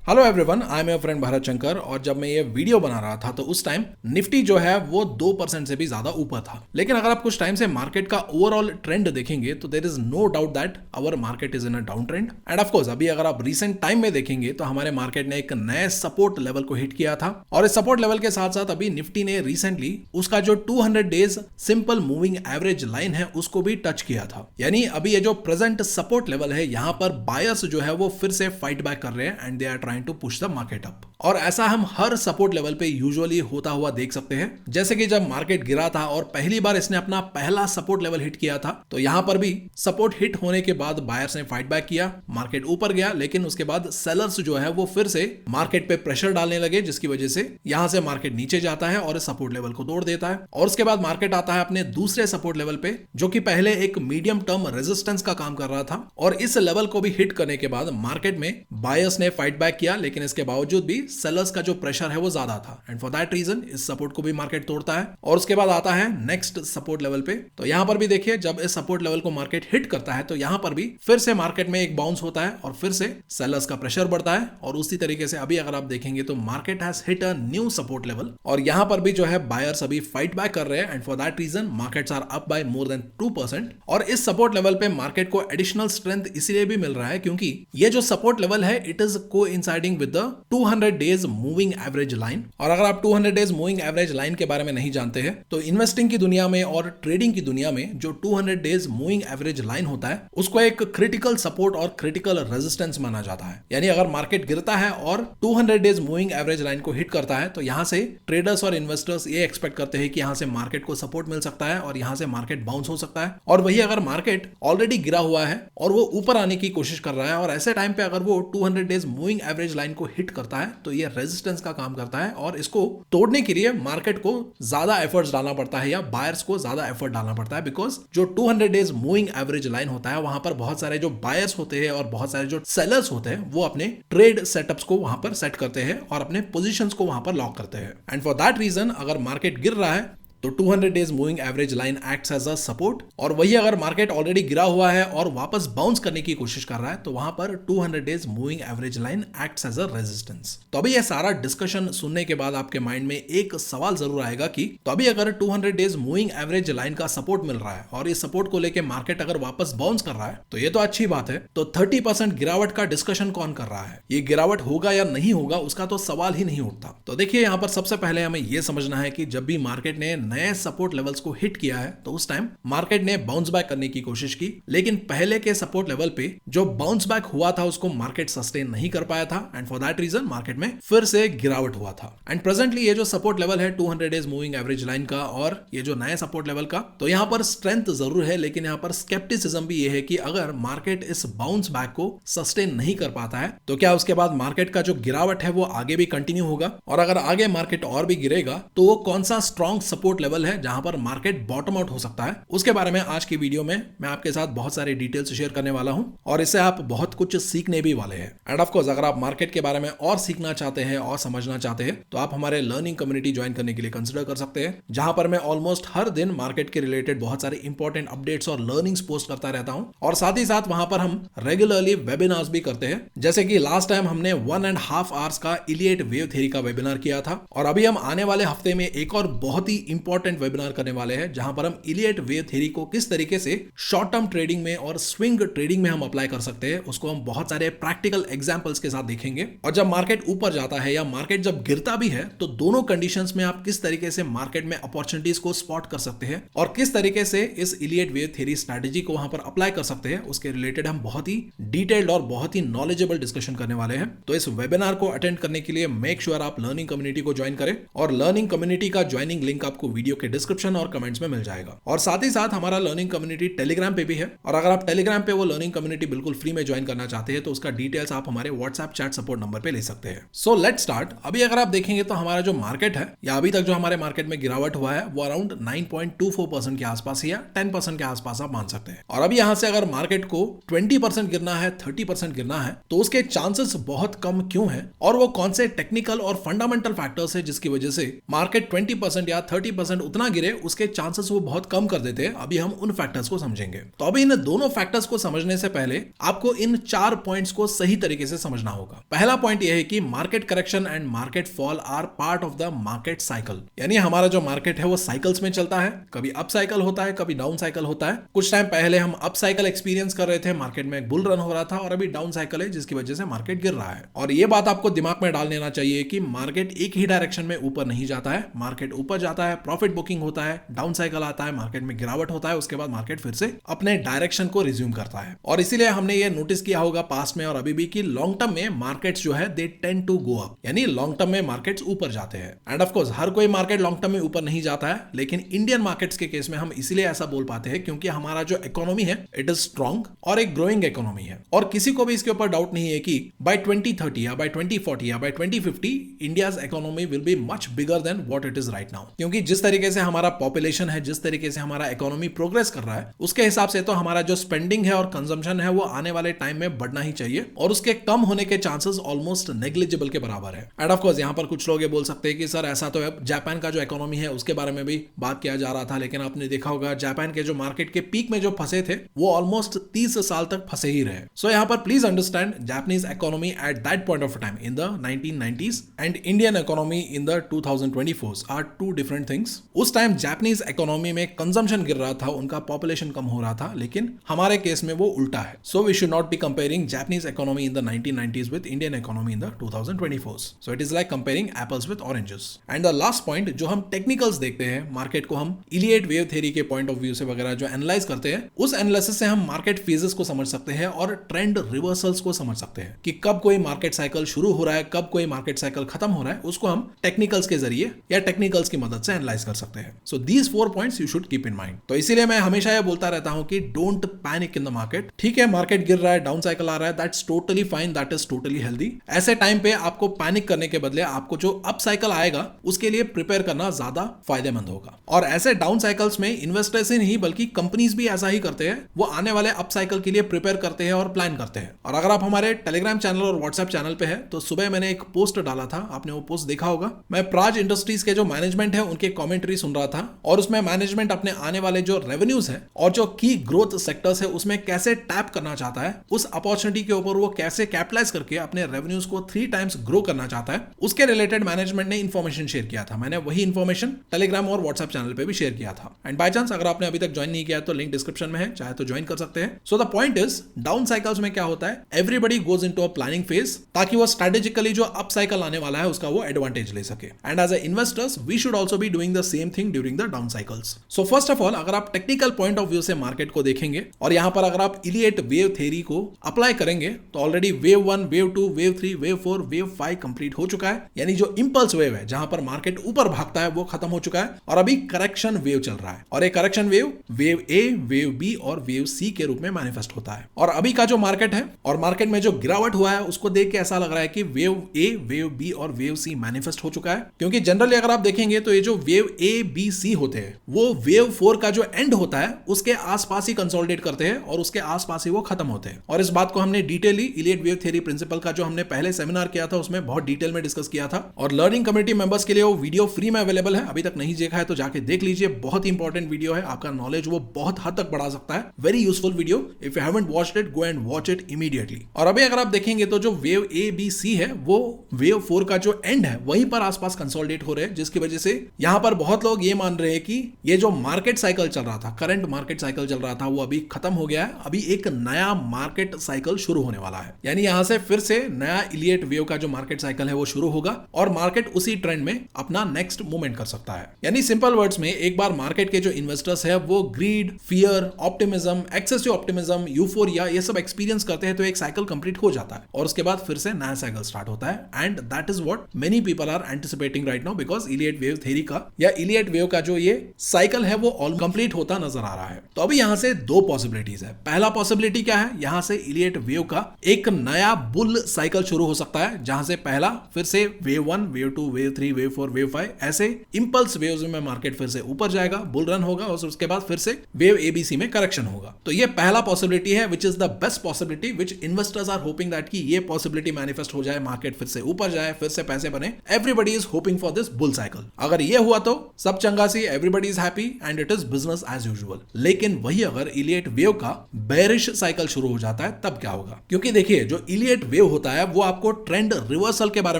Hello everyone, I am your friend Bharat Shankar. और जब मैं ये वीडियो बना रहा था तो उस टाइम निफ्टी जो है वो 2% से भी ज्यादा ऊपर था। लेकिन अगर आप कुछ टाइम से मार्केट का ओवरऑल ट्रेंड देखेंगे तो there is no doubt that our market is in a down trend. And of course अभी अगर आप रिसेंट टाइम में देखेंगे तो हमारे मार्केट ने एक नए सपोर्ट लेवल को हिट किया था। और इस सपोर्ट लेवल के साथ साथ अभी निफ्टी ने रिसेंटली उसका जो 200 days simple moving average line है उसको भी टच किया था। यानी अभी ये जो प्रेजेंट सपोर्ट लेवल है यहाँ पर बायर्स जो है वो फिर से फाइट बैक कर रहे हैं and they are trying to push the market up. और ऐसा हम हर सपोर्ट लेवल पे यूजुअली होता हुआ देख सकते हैं। जैसे कि जब मार्केट गिरा था और पहली बार इसने अपना पहला सपोर्ट लेवल हिट किया था तो यहां पर भी सपोर्ट हिट होने के बाद बायर्स ने फाइट बैक किया, मार्केट ऊपर गया, लेकिन उसके बाद सेलर्स जो है वो फिर से मार्केट पे प्रेशर डालने लगे, जिसकी वजह से यहां से मार्केट नीचे जाता है और सपोर्ट लेवल को तोड़ देता है। और उसके बाद मार्केट आता है अपने दूसरे सपोर्ट लेवल पे, जो कि पहले एक मीडियम टर्म रेजिस्टेंस का काम कर रहा था। और इस लेवल को भी हिट करने के बाद मार्केट में बायर्स ने फाइट बैक किया, लेकिन इसके बावजूद भी सेलर्स का जो प्रेशर है वो ज्यादा था एंड फॉर दैट रीजन इस सपोर्ट को भी मार्केट तोड़ता है। और उसके बाद आता है नेक्स्ट सपोर्ट लेवल पे। तो यहां पर भी देखिए जब इस सपोर्ट लेवल को मार्केट हिट करता है तो यहां पर भी फिर से मार्केट में एक बाउंस होता है और फिर से सेलर्स का प्रेशर बढ़ता है। और उसी तरीके से अभी अगर आप देखेंगे तो market has hit a new support level और यहां पर भी जो है बायर्स अभी फाइट बैक कर रहे हैं and for that reason markets are up by more than 2%। और इस सपोर्ट लेवल पे मार्केट को एडिशनल स्ट्रेंथ इसलिए भी मिल रहा है क्योंकि ये जो सपोर्ट लेवल है it is coinciding with the 200 days moving average line. और अगर आप 200 डेज मूविंग एवरेज लाइन के बारे में नहीं जानते हैं तो इन्वेस्टिंग की दुनिया में और ट्रेडिंग की दुनिया में जो 200 डेज मूविंग एवरेज लाइन होता है उसको एक क्रिटिकल सपोर्ट और क्रिटिकल रेजिस्टेंस माना जाता है। यानी अगर मार्केट गिरता है और 200 डेज मूविंग एवरेज लाइन को हिट करता है तो यहां से ट्रेडर्स और इन्वेस्टर्स ये एक्सपेक्ट करते हैं कि यहां से मार्केट को सपोर्ट मिल सकता है और यहां से मार्केट बाउंस हो सकता है। और वही अगर मार्केट ऑलरेडी गिरा हुआ है और वो ऊपर आने की कोशिश कर रहा है और ऐसे टाइम पे अगर वो 200 डेज मूविंग एवरेज लाइन को हिट करता है तो ये रेजिस्टेंस का काम करता है और इसको तोड़ने के लिए मार्केट को ज्यादा एफर्ट्स डालना पड़ता है या बायर्स को ज्यादा एफर्ट डालना पड़ता है। बिकॉज जो 200 डेज मूविंग एवरेज लाइन होता है वहां पर बहुत सारे जो बायर्स होते हैं और बहुत सारे जो सेलर्स होते हैं वो अपने ट्रेड सेटअप्स को वहां पर सेट करते हैं और अपने पोजीशंस को वहां पर लॉक करते हैं। एंड फॉर दैट रीजन अगर मार्केट गिर रहा है तो 200 days moving average line acts as a support. और वही अगर मार्केट ऑलरेडी गिरा हुआ है और वापस बाउंस करने की कोशिश कर रहा है तो वहां पर 200 days moving average line acts as a resistance. तो अभी ये सारा डिस्कशन सुनने के बाद आपके माइंड में एक सवाल जरूर आएगा कि तो अभी अगर 200 डेज मूविंग एवरेज लाइन का सपोर्ट मिल रहा है और इस सपोर्ट को लेकर मार्केट अगर वापस बाउंस कर रहा है तो ये तो अच्छी बात है, तो 30% गिरावट का डिस्कशन कौन कर रहा है? ये गिरावट होगा या नहीं होगा उसका तो सवाल ही नहीं उठता। तो देखिए यहाँ पर सबसे पहले हमें यह समझना है कि जब भी मार्केट ने नए सपोर्ट लेवल्स को हिट किया है तो उस टाइम मार्केट ने बाउंस बैक करने की कोशिश की, लेकिन पहले के सपोर्ट लेवल पे जो बाउंस बैक हुआ था उसको मार्केट सस्टेन नहीं कर पाया था and for that reason market में फिर से गिरावट हुआ था। एंड प्रेजेंटली ये जो सपोर्ट लेवल है 200 डेज मूविंग एवरेज लाइन का और ये जो नया सपोर्ट लेवल का, तो यहां पर स्ट्रेंथ जरूर है लेकिन यहां पर स्केप्टिसिज्म भी ये है कि अगर मार्केट इस बाउंस बैक को सस्टेन नहीं कर पाता है तो क्या उसके बाद मार्केट का जो गिरावट है वो आगे भी कंटिन्यू होगा, और अगर आगे मार्केट और भी गिरेगा तो वो कौन सा स्ट्रॉन्ग सपोर्ट लेवल है जहां पर मार्केट बॉटम आउट हो सकता है। उसके बारे में आज की वीडियो में मैं आपके साथ बहुत सारे डिटेल्स शेयर करने वाला हूं और इससे आप बहुत कुछ सीखने भी वाले हैं। एंड ऑफ कोर्स अगर आप मार्केट के बारे में और सीखना चाहते हैं और समझना चाहते हैं तो आप हमारे लर्निंग कम्युनिटी ज्वाइन करने के लिए कंसिडर कर सकते हैं, जहां पर मैं ऑलमोस्ट हर दिन मार्केट के रिलेटेड बहुत सारे इंपॉर्टेंट अपडेट्स और लर्निंग्स पोस्ट करता रहता हूं। और साथ ही साथ वहां पर हम रेगुलरली वेबिनार्स भी करते हैं, जैसे कि लास्ट टाइम हमने 1.5 आवर्स का इलियट वेव थ्योरी का वेबिनार किया था और अभी हम आने वाले हफ्ते में एक और बहुत ही इंपॉर्टेंट वेबिनार करने वाले हैं जहां पर हम इलियट वेव थ्योरी को किस तरीके से शॉर्ट टर्म ट्रेडिंग में और स्विंग ट्रेडिंग में हम अप्लाई कर सकते हैं उसको हम बहुत सारे प्रैक्टिकल एग्जांपल्स के साथ देखेंगे। और जब मार्केट ऊपर जाता है या मार्केट जब गिरता भी है तो दोनों कंडीशंस में आप किस तरीके से मार्केट में अपॉर्चुनिटीज को स्पॉट कर सकते हैं और किस तरीके से इस इलियट वेव थ्योरी स्ट्रेटजी को वहां पर अप्लाई कर सकते हैं उसके रिलेटेड हम बहुत ही डिटेल्ड और बहुत ही नॉलेजेबल डिस्कशन करने वाले हैं। तो इस वेबिनार को अटेंड करने के लिए मेक श्योर आप लर्निंग कम्युनिटी को ज्वाइन करें और लर्निंग कम्युनिटी का ज्वाइनिंग लिंक आपको वीडियो के डिस्क्रिप्शन और कमेंट्स में मिल जाएगा। और साथ ही साथ हमारा लर्निंग कम्युनिटी टेलीग्राम पे भी है और अगर आप टेलीग्राम पे वो लर्निंग कम्युनिटी बिल्कुल फ्री में ज्वाइन करना चाहते हैं तो उसका डिटेल्स आप हमारे व्हाट्सएप चैट सपोर्ट नंबर पे ले सकते हैं। So let's start. अभी अगर आप देखेंगे तो हमारा जो मार्केट है या अभी तक जो हमारे मार्केट में गिरावट हुआ है वो अराउंड 9.24% के आसपास या 10% के आसपास आप मान सकते हैं। और अभी यहां से अगर मार्केट को 20% गिरना है, 30% गिरना है तो उसके चांसेस बहुत कम क्यों है और वो कौन से टेक्निकल और फंडामेंटल फैक्टर्स है जिसकी वजह से मार्केट 20% या 30% 20% उतना गिरे उसके चांसेस वो बहुत कम कर देते हैं। अभी हम उन फैक्टर्स को समझेंगे। तो अभी इन दोनों फैक्टर्स को समझने से पहले आपको इन 4 पॉइंट्स को सही तरीके से समझना होगा। पहला पॉइंट यह है कि market correction and market fall are part of the market cycle. यानी हमारा जो मार्केट है वो साइकिल्स में चलता है, कभी अप साइकिल होता है, कभी डाउन साइकिल होता है। कुछ टाइम पहले हम अप साइकिल एक्सपीरियंस कर रहे थे, मार्केट में एक बुल रन हो रहा था, और अभी डाउन साइकिल है जिसकी वजह से मार्केट गिर रहा है। और ये बात आपको दिमाग में डाल लेना चाहिए कि मार्केट एक ही डायरेक्शन में ऊपर नहीं जाता है। मार्केट ऊपर जाता है, प्रॉफिट बुकिंग होता है, डाउन साइकिल आता है, मार्केट में गिरावट होता है, उसके बाद मार्केट फिर से अपने डायरेक्शन को रिज्यूम करता है। और इसीलिए हमने ये नोटिस किया होगा पास्ट में और अभी भी कि लॉन्ग टर्म में मार्केट्स जो है they tend to go up, यानी लॉन्ग टर्म में मार्केट्स ऊपर जाते हैं। एंड ऑफ कोर्स हर कोई मार्केट लॉन्ग टर्म में ऊपर नहीं जाता है, लेकिन इंडियन मार्केट्स के केस में हम इसीलिए ऐसा बोल पाते हैं क्योंकि हमारा जो इकोनॉमी है इट इज स्ट्रॉन्ग और एक ग्रोइंग इकोनॉमी है। और किसी को भी इसके ऊपर डाउट नहीं है कि बाय 2030 या बाय 2040 या by 2050 India's economy will be much bigger than what it is right now. क्योंकि जिस तरीके से हमारा पॉपुलेशन है, जिस तरीके से हमारा इकोनॉमी प्रोग्रेस कर रहा है, उसके हिसाब से तो हमारा जो स्पेंडिंग है और कंजम्पशन है वो आने वाले टाइम में बढ़ना ही चाहिए, और उसके कम होने के चांसेस ऑलमोस्ट नेग्लिजिबल के बराबर है। एंड ऑफ कोर्स यहाँ पर कुछ लोग ये बोल सकते हैं कि सर ऐसा तो है, जापान का जो इकोनॉमी है उसके बारे में भी बात किया जा रहा था, लेकिन आपने देखा होगा जापान के जो मार्केट के पीक में जो फंसे थे वो ऑलमोस्ट 30 साल तक फंसे ही रहे। सो यहाँ पर please understand Japanese economy at that point of time in the 1990s and Indian economy in the 2024 are two different things. उस टाइम जापानीज इकोनॉमी में कंजम्पशन गिर रहा था, उनका पॉपुलेशन कम हो रहा था, लेकिन हमारे केस में वो उल्टा है। So we should not be comparing Japanese economy in the 1990s with Indian economy in the 2024। So it is like comparing apples with oranges. And the last point, जो हम टेक्निकल्स देखते हैं, मार्केट को हम इलियट वेव थ्योरी के point of view से वगैरह जो एनालाइज करते हैं, उस एनालिसिस से हम मार्केट फेजेस को समझ सकते हैं और ट्रेंड रिवर्सल्स को समझ सकते हैं कि कब कोई मार्केट साइकिल शुरू हो रहा है, कब कोई मार्केट साइकिल खत्म हो रहा है, उसको हम टेक्निकल्स के जरिए या टेक्निकल्स की मदद से एनालाइज कर सकते हैं। So these 4 points you should keep in mind. तो इसीलिए मैं हमेशा ये बोलता रहता हूं कि don't panic in the market. ठीक है, मार्केट गिर रहा है, डाउन साइकिल आ रहा है, that's totally fine, that is totally healthy. ऐसे टाइम पे आपको पैनिक करने के बदले आपको जो अप साइकिल आएगा उसके लिए प्रिपेयर करना ज्यादा फायदेमंद होगा। और ऐसे डाउन साइकिल्स में इन्वेस्टर्स ही नहीं बल्कि कंपनीज भी ऐसा ही करते हैं, वो आने वाले अप साइकिल के लिए प्रिपेयर करते हैं और प्लान करते हैं। और अगर आप हमारे टेलीग्राम चैनल और व्हाट्सएप चैनल पे है तो सुबह मैंने एक पोस्ट डाला था, आपने वो पोस्ट देखा होगा। मैं प्राज इंडस्ट्रीज के जो मैनेजमेंट है उनके कमेंट्री सुन रहा था, और उसमें मैनेजमेंट अपने आने वाले जो रेवेन्यूज है और जो की ग्रोथ सेक्टर्स है उसमें कैसे टैप करना चाहता है, उस अपॉर्चुनिटी के ऊपर वो कैसे कैपिटलाइज करके अपने रेवेन्यूज को 3 टाइम्स ग्रो करना चाहता है, उसके रिलेटेड मैनेजमेंट ने इंफॉर्मेशन शेयर किया था। मैंने वही इंफॉर्मेशन टेलीग्राम और व्हाट्सएप चैनल पे भी शेयर किया था। एंड बाय चांस अगर आपने अभी तक ज्वाइन नहीं किया तो लिंक डिस्क्रिप्शन में है, चाहे तो ज्वाइन कर सकते हैं। So the point is, down cycles में क्या होता है, everybody goes into a planning phase ताकि वो स्ट्रेटेजिकली जो अप साइकिल आने वाला है उसका वो एडवांटेज ले सके। And as a investors we should also be doing the same thing during the down cycles. So first of all, अगर आप टेक्निकल पॉइंट ऑफ व्यू से मार्केट को देखेंगे और यहां पर अगर आप इलियट वेव थ्योरी को अप्लाई करेंगे तो already wave 1, wave 2, wave 3, wave 4, wave 5 complete हो चुका है। यानी जो इंपल्स वेव है जहां पर मार्केट ऊपर भागता है वो खत्म हो चुका है, और अभी करेक्शन वेव चल रहा है। और एक करेक्शन वेव वेव ए, वेव बी और वेव सी के रूप में मैनिफेस्ट होता है। और अभी का जो मार्केट है और मार्केट में जो गिरावट हुआ है उसको देख के ऐसा लग रहा है कि वेव ए, वेव बी और वेव सी मैनिफेस्ट हो चुका है। क्योंकि जनरली अगर आप देखेंगे तो ये जो वेव ए, बी, सी होते हैं वो वेव 4 का जो एंड होता है उसके आसपास ही कंसोलिडेट करते हैं और उसके आसपास ही वो खत्म होते हैं। और इस बात को हमने डिटेली इलियट वेव थ्योरी प्रिंसिपल का जो हमने पहले सेमिनार किया था उसमें बहुत डिटेल में डिस्कस किया था। और लर्निंग कम्युनिटी मेंबर्स के लिए वो वीडियो फ्री में अवेलेबल है, अभी तक नहीं देखा है तो जाके देख लीजिए। बहुत ही इंपॉर्टेंट वीडियो है, आपका नॉलेज वो बहुत हद तक बढ़ा सकता है। Very useful video, if you haven't watched it go and watch it immediately. और अभी अगर आप देखेंगे तो जो वेव ए, बी, सी है वो वेव 4 का जो एंड है वहीं पर आसपास कंसोलिडेट हो रहे हैं, जिसकी वजह से यहां पर बहुत लोग ये मान रहे हैं कि ये जो मार्केट साइकिल चल रहा था, करंट मार्केट साइकिल चल रहा था, वो अभी खत्म हो गया है। अभी एक नया मार्केट साइकिल शुरू होने वाला है, यानी यहां से फिर से नया इलियट वेव का जो मार्केट साइकिल है वो शुरू होगा और मार्केट उसी ट्रेंड में अपना नेक्स्ट मूवमेंट कर सकता है। यानी सिंपल वर्ड्स में, एक बार मार्केट के जो इन्वेस्टर्स है वो greed, fear, optimism, excessive optimism, euphoria ये सब एक्सपीरियंस करते हैं तो एक साइकिल कंप्लीट हो जाता है और उसके बाद फिर से नया साइकिल स्टार्ट होता है। And that is what many people are anticipating right now, because Elliott wave theory का या इलियट वेव का जो ये साइकिल है वो ऑल कंप्लीट होता नजर आ रहा है। तो अभी यहां से 2 पॉसिबिलिटीज है। पहला पॉसिबिलिटी क्या है, यहां से इलियट वेव का एक नया बुल साइकिल शुरू हो सकता है, जहां से पहला फिर से wave 1, wave 2, wave 3, wave 4, wave 5 ऐसे इंपल्स वेव्स में मार्केट फिर से ऊपर जाएगा, बुल रन होगा और उसके बाद फिर से वेव एबीसी में करेक्शन होगा। तो ये पहला पॉसिबिलिटी है which is the best possibility, which investors are hoping that कि ये पॉसिबिलिटी मैनिफेस्ट हो जाए, मार्केट फिर से ऊपर जाए, फिर से पैसे बने। Everybody is hoping for this bull cycle. अगर ये हुआ तो सब चंगा सी, everybody is happy and it is business as usual. लेकिन वही अगर इलियट वेव का बेरिश साइकिल शुरू हो जाता है तब क्या होगा? क्योंकि देखिए, जो इलियट वेव होता है वो आपको ट्रेंड रिवर्सल के बारे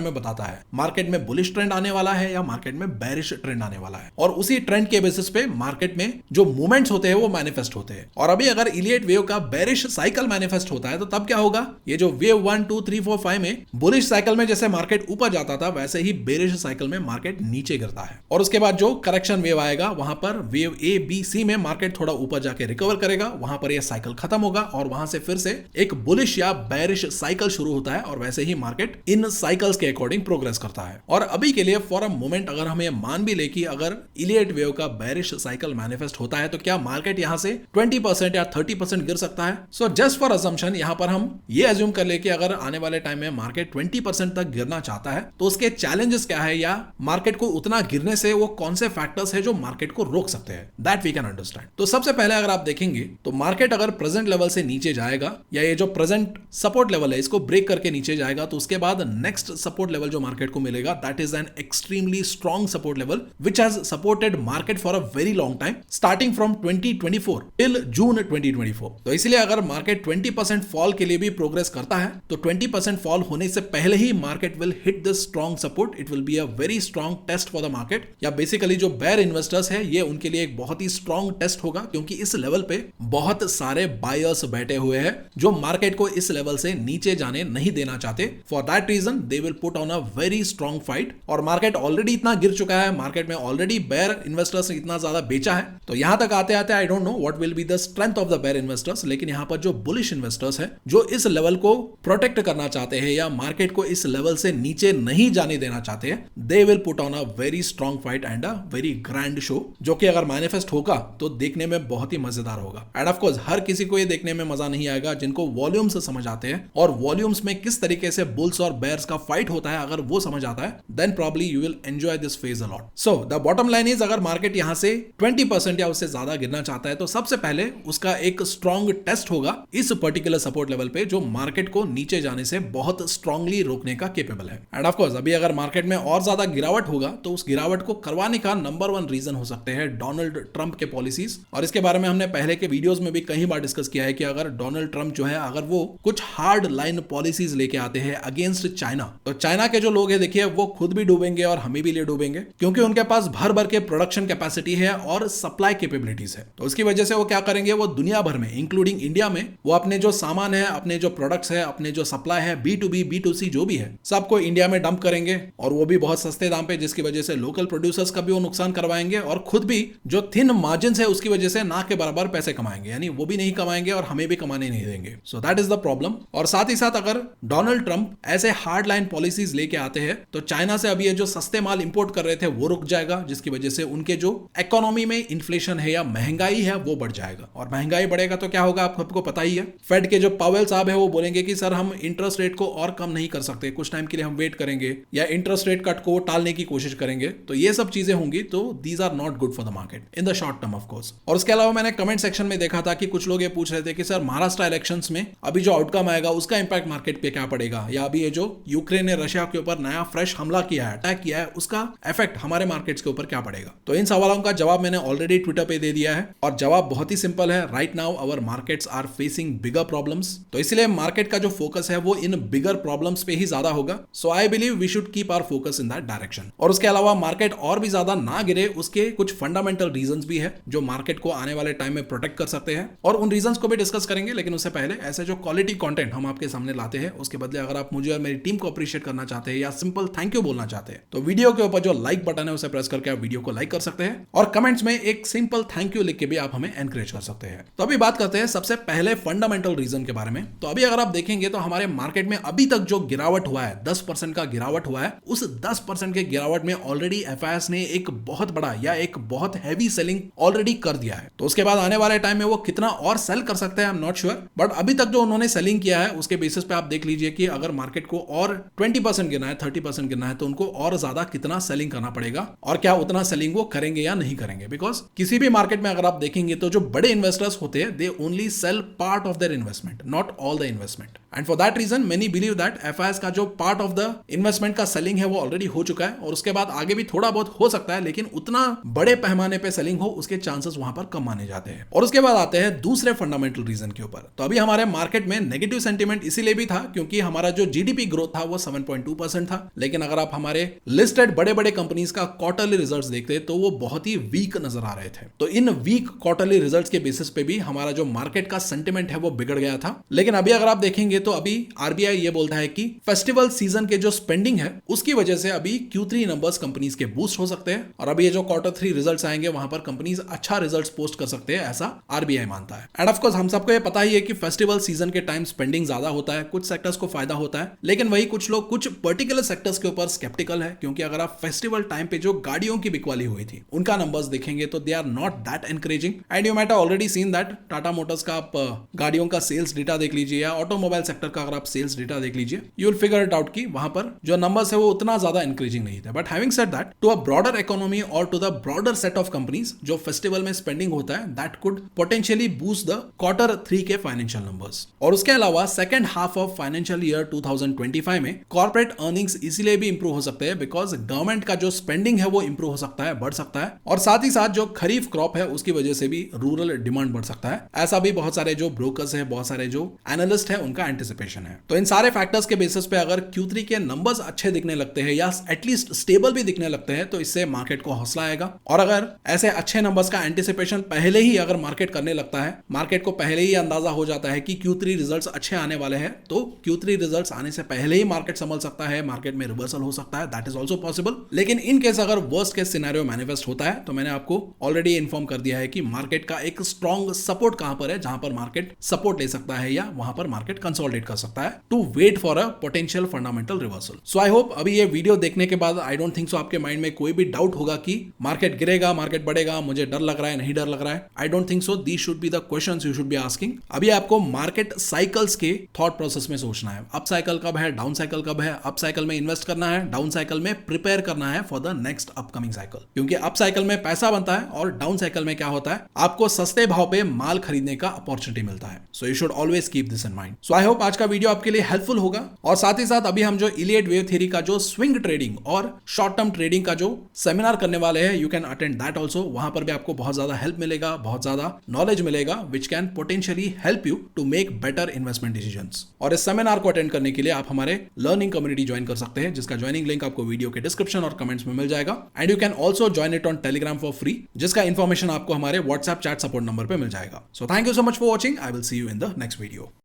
में बताता है, मार्केट में बुलिश ट्रेंड आने वाला है या मार्केट में बेरिश ट्रेंड आने वाला है, और उसी ट्रेंड के बेसिस पे मार्केट में जो मूवमेंट्स होते हैं वो मैनिफेस्ट होते हैं। और अभी अगर इलियट वेव का बेरिश साइकिल मैनिफेस्ट होता है तो तब क्या होगा? ये जो वेव 1 2 3 4 5 में बुलिश साइकिल में जैसे मार्केट ऊपर जाता था, वैसे ही बेरिश साइकिल में मार्केट नीचे गिरता है। और उसके बाद जो करेक्शन वेव आएगा, वहां पर वेव ए बी सी में मार्केट थोड़ा ऊपर जाके रिकवर करेगा, वहां पर यह साइकिल खत्म होगा और वहां से फिर से एक बुलिश या बेरिश साइकिल शुरू होता है, और वैसे ही मार्केट इन साइकिल्स के अकॉर्डिंग प्रोग्रेस करता है। और अभी के लिए फॉर अ मोमेंट अगर हम ये मान भी ले कि अगर इलियट वेव का बेरिश साइकिल मैनिफेस्ट होता है तो क्या मार्केट यहां से 20% या 30% गिर सकता है? सो जस्ट फॉर असम्पशन यहां पर हम ये अज्यूम कर ले कि अगर आने वाले टाइम में मार्केट 20% तक गिरना चाहता है तो उसके चैलेंजेस क्या है, या मार्केट को उतना गिरने से वो कौन से फैक्टर्स है जो मार्केट को रोक सकते हैं, दैट वी कैन अंडरस्टैंड। तो सबसे पहले अगर आप देखेंगे तो मार्केट अगर प्रेजेंट लेवल से नीचे जाएगा, या ये जो प्रेजेंट सपोर्ट लेवल है इसको ब्रेक करके नीचे जाएगा, तो उसके बाद नेक्स्ट सपोर्ट लेवल जो मार्केट को मिलेगा that is an extremely strong support level which has supported market for a very long time starting from 2024 till June 2024। तो इसलिए अगर मार्केट 20% फॉल के लिए भी प्रोग्रेस करता है तो 20% फॉल होने से पहले ही market will hit this strong support, it will be a very strong test for the market, या बेसिकली जो बेयर इन्वेस्टर्स है ये उनके लिए एक बहुत ही स्ट्रॉन्ग टेस्ट होगा, क्योंकि इस लेवल पे बहुत सारे बायर्स बैठे हुए हैं जो मार्केट को इस लेवल से नीचे जाने नहीं देना चाहते। For that reason they will put on a very strong fight, और मार्केट ऑलरेडी इतना गिर चुका है, मार्केट में ऑलरेडी बेयर इन्वेस्टर्स ने इतना ज्यादा बेचा है, तो यहां तक आते आते I don't know what will be the strength of the bear investors, लेकिन यहां पर जो बुलिश इन्वेस्टर्स है जो इस लेवल को प्रोटेक्ट करना चाहते हैं या मार्केट को इस लेवल से नीचे नहीं जाने देना चाहते हैं, दे will put on a very strong fight and a very grand show, जो कि अगर मैनिफेस्ट होगा तो देखने में बहुत ही मजेदार होगा। एंड ऑफ कोर्स हर किसी को ये देखने में मजा नहीं आएगा जिनको वॉल्यूम्स समझ आते हैं, और वॉल्यूम्स में किस तरीके से बुल्स और बेयर्स का फाइट होता है अगर वो समझ आता है, then probably you will enjoy this phase a lot. So the bottom line is, अगर मार्केट यहां से 20% या उससे ज्यादा गिरना चाहता है तो सबसे पहले उसका एक स्ट्रॉन्ग टेस्ट होगा इस पर्टिकुलर सपोर्ट लेवल पे, जो मार्केट को नीचे जाने से बहुत स्ट्रांगली रोकने का केपेबल है। एंड ऑफ कोर्स अभी अगर मार्केट में और ज्यादा गिरावट होगा तो उस गिरावट को करवाने का नंबर 1 रीजन हो सकते हैं डोनाल्ड ट्रंप के पॉलिसीज, और इसके बारे में हमने पहले के वीडियोस में भी कई बार डिस्कस किया है कि अगर डोनाल्ड ट्रंप जो है अगर वो कुछ हार्ड लाइन पॉलिसीज लेके आते हैं अगेंस्ट चाइना, तो चाइना के जो लोग हैं देखिए वो खुद भी डूबेंगे और हमें भी ले डूबेंगे, क्योंकि उनके पास भर भर के प्रोडक्शन कैपेसिटी है और सप्लाई कैपेबिलिटीज है। तो उसकी वजह से वो क्या करेंगे, वो दुनिया भर में इंक्लूडिंग इंडिया में वो अपने जो सामान है, अपने जो प्रोडक्ट्स है, अपने जो सप्लाई है, B2B B2C जो भी है सबको इंडिया में डंप करेंगे, और वो भी बहुत सस्ते दाम पे, जिसकी वजह से लोकल प्रोड्यूसर्स का भी वो नुकसान करवाएंगे और खुद भी जो थिन मार्जिन है उसकी वजह से ना के बराबर पैसे कमाएंगे, यानी वो भी नहीं कमाएंगे और हमें भी कमाने नहीं देंगे। So that is the problem. और साथ ही साथ अगर डोनाल्ड ट्रंप ऐसे हार्ड लाइन पॉलिसीज लेके आते हैं तो चाइना से अभी ये जो सस्ते माल इंपोर्ट कर रहे थे वो रुक जाएगा, जिसकी वजह से उनके जो इकोनॉमी में इन्फ्लेशन है या महंगाई है वो बढ़ जाएगा, और महंगाई बढ़ेगा तो क्या होगा आपको पता ही है। फेड के जो पावेल साहब है वो बोलेंगे कि सर हम इंटरेस्ट रेट को और कम नहीं कर सकते, कुछ टाइम के लिए हम वेट करेंगे, या इंटरेस्ट रेट कट को टालने की कोशिश करेंगे। तो ये सब चीजें होंगी, तो these are not good for the market in the short term of course. और उसके अलावा मैंने कमेंट सेक्शन में देखा था कि कुछ लोग ये पूछ रहे थे कि सर महाराष्ट्र इलेक्शंस में अभी जो आउटकम आएगा उसका इंपैक्ट मार्केट पे क्या पड़ेगा, या अभी ये जो यूक्रेन ने रशिया के ऊपर नया फ्रेश हमला किया है, अटैक किया है, उसका इफेक्ट हमारे मार्केट्स के ऊपर क्या पड़ेगा। तो इन सवालों का जवाब मैंने ऑलरेडी ट्विटर पे दे दिया है, और जवाब बहुत ही सिंपल है। Right now our markets are facing bigger problems, तो इसलिए मार्केट का जो फोकस है वो इन बिगर प्रॉब्लम्स पे ही ज्यादा होगा। So I believe we should keep our focus in that direction. और उसके अलावा मार्केट और भी ज्यादा ना गिरे उसके कुछ फंडामेंटल रीजंस भी है जो मार्केट को आने वाले टाइम में प्रोटेक्ट कर सकते हैं, और उन रीजंस को भी डिस्कस करेंगे। लेकिन उससे पहले ऐसे जो क्वालिटी कंटेंट हम आपके सामने लाते हैं उसके बदले अगर आप मुझे और मेरी टीम को अप्रिशिएट करना चाहते हैं या सिंपल थैंक यू बोलना चाहते हैं तो वीडियो के ऊपर जो लाइक बटन है उसे प्रेस करके आप वीडियो को लाइक कर सकते हैं, और कमेंट्स में एक सिंपल थैंक यू लिख के भी आप हमें एनकरेज कर सकते हैं। तो अभी बात करते हैं सबसे पहले फंडामेंटल रीजन के बारे में। तो अभी अगर आप देखेंगे तो हमारे मार्केट में अभी तक जो गिरावट हुआ है 10% का गिरावट हुआ है, उस 10% के गिरावट में ऑलरेडी एफआईएस ने एक बहुत बड़ा या एक बहुत हैवी सेलिंग ऑलरेडी कर दिया है। तो उसके बाद आने वाले टाइम में वो कितना और सेल कर सकते हैं I am not sure, but अभी तक जो उन्होंने सेलिंग किया है उसके बेसिस पे आप देख लीजिए कि अगर मार्केट को और 20% गिरना है, 30% गिरना है, तो उनको और ज्यादा कितना सेलिंग करना पड़ेगा, और क्या उतना सेलिंग वो करेंगे या नहीं करेंगे। बिकॉज किसी भी मार्केट में अगर आप देखेंगे तो जो बड़े इन्वेस्टर्स होते हैं they only sell part of their investment, not all the investment, and for that reason many believe that FIs का जो पार्ट ऑफ द इन्वेस्टमेंट का सेलिंग है वो ऑलरेडी हो चुका है, और उसके बाद आगे भी थोड़ा बहुत हो सकता है, लेकिन उतना बड़े पैमाने पे सेलिंग हो उसके चांसेस वहां पर कम माने जाते हैं। और उसके बाद आते हैं दूसरे फंडामेंटल रीजन के ऊपर। तो अभी हमारे मार्केट में नेगेटिव सेंटीमेंट इसीलिए भी था क्योंकि हमारा जो जीडीपी ग्रोथ था वो 7.2% था, लेकिन अगर आप हमारे लिस्टेड बड़े बड़े कंपनीज का क्वार्टरली रिजल्ट्स देखते तो वो बहुत ही वीक नजर आ रहे थे। तो इन वीक क्वार्टरली रिजल्ट्स के बेसिस पे भी हमारा जो मार्केट का सेंटिमेंट है वो बिगड़ गया था। लेकिन अभी अगर आप देखेंगे तो अभी आरबीआई ये बोलता है कि फेस्टिवल सीजन के जो स्पेंडिंग है उसकी वजह से अभी Q3 नंबर्स कंपनीज के बूस्ट हो सकते हैं, और अभी ये जो Q3 रिजल्ट्स आएंगे वहां पर कंपनीज अच्छा रिजल्ट्स पोस्ट कर सकते हैं, ऐसा आरबीआई मानता है। एंड ऑफ कोर्स हम सबको ये पता ही है कि फेस्टिवल सीजन के टाइम स्पेंडिंग ज्यादा होता है, कुछ सेक्टर्स को फायदा होता है, लेकिन वही कुछ लोग कुछ पर्टिकुलर सेक्टर्स के ऊपर स्केप्टिकल है, क्योंकि अगर आप फेस्टिवल टाइम पे जो गाड़ियों की बिकवाली हुई थी उनका नंबर्स देखेंगे तो they are not that encouraging. And you might already seen that Tata Motors का आप गाड़ियों का सेल्स डेटा देख लीजिए या ऑटोमोबाइल सेक्टर का अगर आप सेल्स डेटा देख लीजिए, you will figure it out कि वहां पर जो नंबर्स है वो उतना ज्यादा एनकरेजिंग नहीं थे। But having said that, to a broader economy और to the broader set of companies जो फेस्टिवल में स्पेंडिंग होता है, that could potentially boost the Q3 के फाइनेंशियल नंबर्स। और उसके अलावा second half of financial year 2025 में कॉर्पोरेट अर्निंग्स इसीलिए भी इंप्रूव हो सकते हैं बिकॉज गवर्नमेंट का जो स्पेंडिंग है वो इंप्रूव हो सकता है, बढ़ सकता है, और साथ ही साथ जो खरीफ क्रॉप है उसकी वजह से भी रूरल डिमांड बढ़ सकता है। ऐसा भी बहुत सारे जो ब्रोकर्स है, बहुत सारे जो एनालिस्ट है, उनका एंटिसिपेशन है। तो इन सारे फैक्टर्स के बेसिस पे अगर Q3 के नंबर्स अच्छे दिखने लगते हैं या एटलीस्ट स्टेबल भी दिखने लगते हैं तो इससे मार्केट को हौसला आएगा। और अगर ऐसे अच्छे नंबर्स का एंटिसिपेशन पहले ही अगर मार्केट करने लगता है, मार्केट को पहले ही अंदाजा हो जाता है कि Q3 रिजल्ट्स अच्छे आने वाले हैं, तो Q3 रिजल्ट्स आने से पहले ही मार्केट संभल सकता है, मार्केट में रिवर्सल हो सकता है, दैट इज ऑल्सो पॉसिबल। लेकिन इन केस अगर वर्स्ट केस सिनेरियो मैनिफेस्ट होता है तो मैंने आपको ऑलरेडी इन्फॉर्म कर दिया है कि मार्केट का एक स्ट्रॉन्ग सपोर्ट कहां पर है, जहां पर मार्केट सपोर्ट ले सकता है या वहां पर मार्केट कंसोलिडेट कर सकता है to wait for a potential fundamental reversal. So I hope अभी ये वीडियो देखने के बाद आई डोंट थिंक सो आपके माइंड में कोई भी डाउट होगा कि मार्केट गिरेगा, मार्केट बढ़ेगा, मुझे डर लग रहा है, नहीं डर लग रहा है। I don't think so. These should be the questions you should be asking. अभी आपको मार्केट साइकिल्स के थॉट प्रोसेस में सोचना है। अप साइकिल कब है, डाउन साइकिल कब है, अप साइकिल में इन्वेस्ट करना है, डाउन साइकिल में प्रिपेयर करना है for the next upcoming cycle. क्योंकि अप साइकिल में पैसा बनता है और डाउन साइकिल में क्या होता है, आपको सस्ते भाव पे माल खरीदने का अपॉर्चुनिटी मिलता है। So you should always keep this in mind. So I hope आज का वीडियो आपके लिए हेल्पफुल होगा। और साथ ही साथ अभी हम जो इलियट वेव थ्योरी का जो स्विंग ट्रेडिंग और शॉर्ट टर्म ट्रेडिंग का जो सेमिनार करने वाले हैं, you can attend that also. वहां पर भी आपको बहुत ज्यादा हेल्प मिलेगा, बहुत ज्यादा नॉलेज मिलेगा, which can potentially help you to make better investment decisions. और इस सेमिनार को अटेंड करने के लिए आप हमारे लर्निंग कम्युनिटी ज्वाइन कर सकते हैं, जिसका ज्वाइनिंग लिंक आपको वीडियो के डिस्क्रिप्शन और कमेंट्स में मिल जाएगा। And you can also join it on Telegram for free, जिसका इंफॉर्मेशन आपको हमारे व्हाट्सएप चैट सपोर्ट नंबर पर मिल जाएगा। So thank you so much for watching. I will see you in the next video.